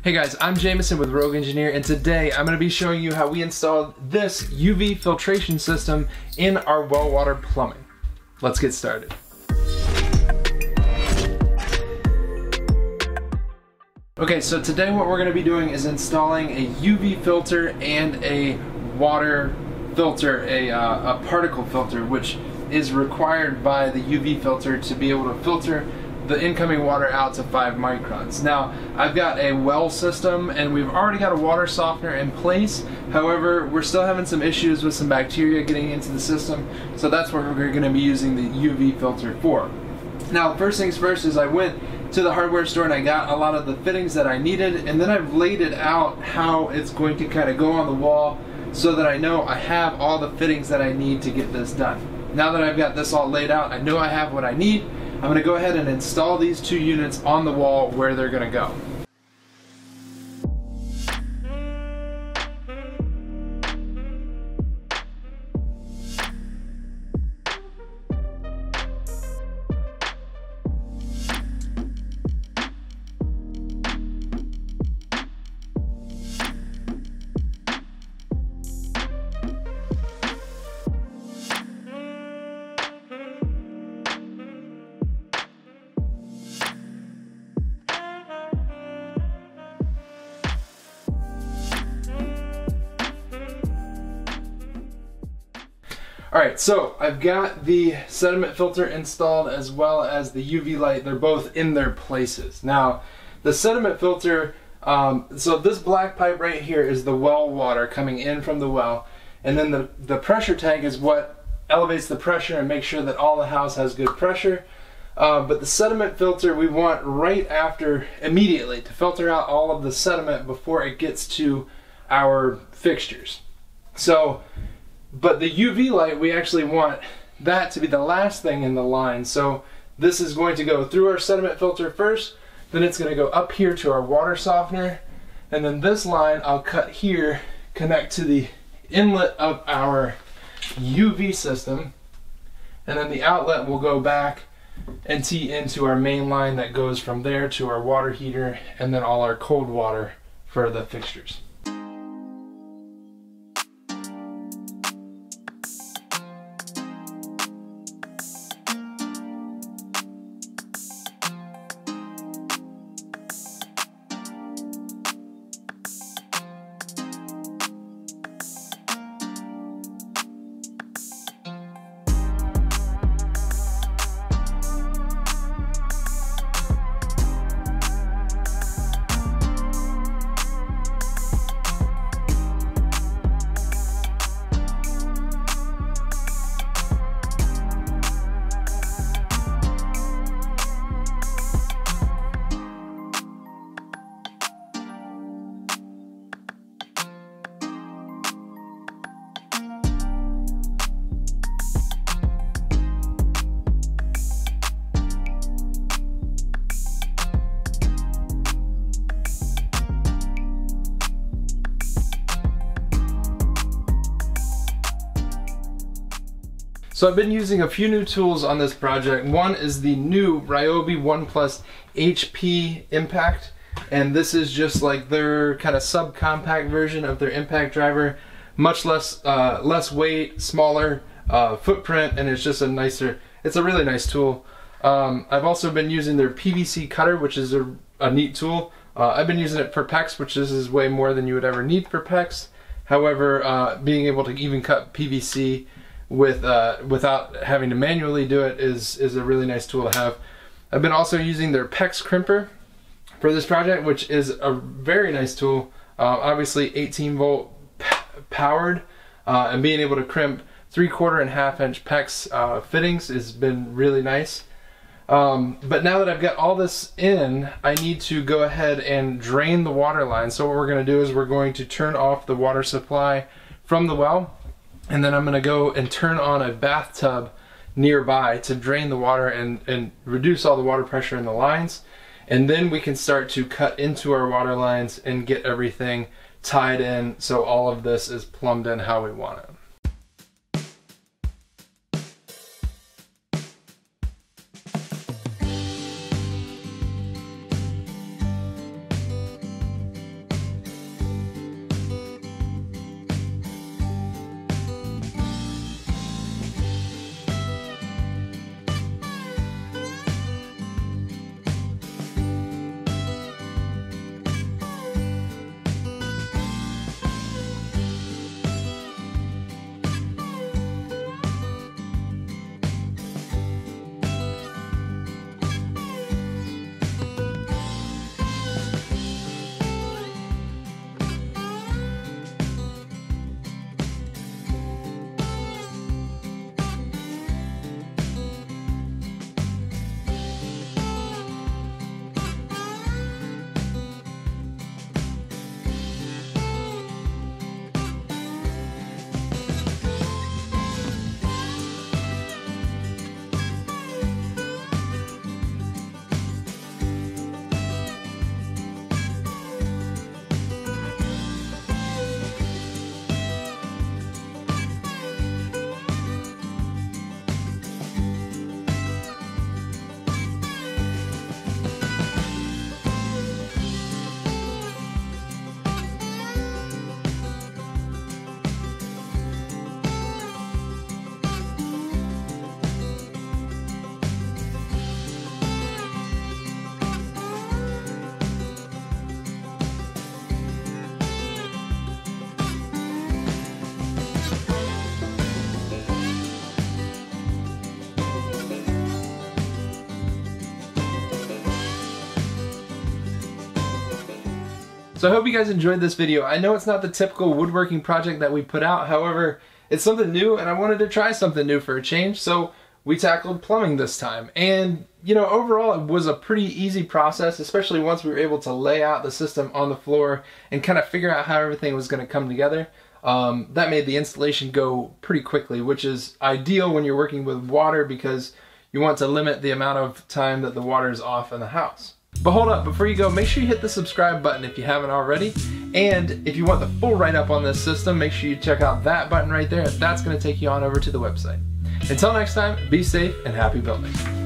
Hey guys, I'm Jameson with Rogue Engineer, and today I'm going to be showing you how we installed this UV filtration system in our well water plumbing. Let's get started. Okay, so today what we're going to be doing is installing a UV filter and a water filter, a particle filter, which is required by the UV filter to be able to filter the incoming water out to 5 microns. Now, I've got a well system and we've already got a water softener in place. However, we're still having some issues with some bacteria getting into the system, so that's what we're going to be using the UV filter for. Now, first things first is I went to the hardware store and I got a lot of the fittings that I needed, and then I've laid it out how it's going to kind of go on the wall so that I know I have all the fittings that I need to get this done. Now that I've got this all laid out, I know I have what I need. I'm going to go ahead and install these two units on the wall where they're going to go. Alright, so I've got the sediment filter installed as well as the UV light. They're both in their places. Now, the sediment filter, so this black pipe right here is the well water coming in from the well, and then the pressure tank is what elevates the pressure and makes sure that all the house has good pressure. But the sediment filter we want right after, immediately, to filter out all of the sediment before it gets to our fixtures. But the UV light, we actually want that to be the last thing in the line. So this is going to go through our sediment filter first, then it's going to go up here to our water softener, and then this line I'll cut here, connect to the inlet of our UV system, and then the outlet will go back and tee into our main line that goes from there to our water heater, and then all our cold water for the fixtures. So I've been using a few new tools on this project. One is the new RYOBI 1 Plus HP Impact, and this is just like their kind of subcompact version of their impact driver. Much less weight, smaller footprint, and it's just it's a really nice tool. I've also been using their PVC cutter, which is a neat tool. I've been using it for PEX, which this is way more than you would ever need for PEX. However, being able to even cut PVC without having to manually do it is a really nice tool to have. I've been also using their PEX crimper for this project, which is a very nice tool. Obviously 18 volt powered, and being able to crimp 3/4 and 1/2 inch PEX fittings has been really nice. But now that I've got all this in, I need to go ahead and drain the water line. So what we're going to do is we're going to turn off the water supply from the well, and then I'm going to go and turn on a bathtub nearby to drain the water and reduce all the water pressure in the lines. And then we can start to cut into our water lines and get everything tied in so all of this is plumbed in how we want it. So I hope you guys enjoyed this video. I know it's not the typical woodworking project that we put out, however, it's something new and I wanted to try something new for a change, so we tackled plumbing this time. And you know, overall it was a pretty easy process, especially once we were able to lay out the system on the floor and kind of figure out how everything was going to come together. That made the installation go pretty quickly, which is ideal when you're working with water because you want to limit the amount of time that the water is off in the house. But hold up, before you go, make sure you hit the subscribe button if you haven't already. And if you want the full write-up on this system, make sure you check out that button right there. That's going to take you on over to the website. Until next time, be safe and happy building.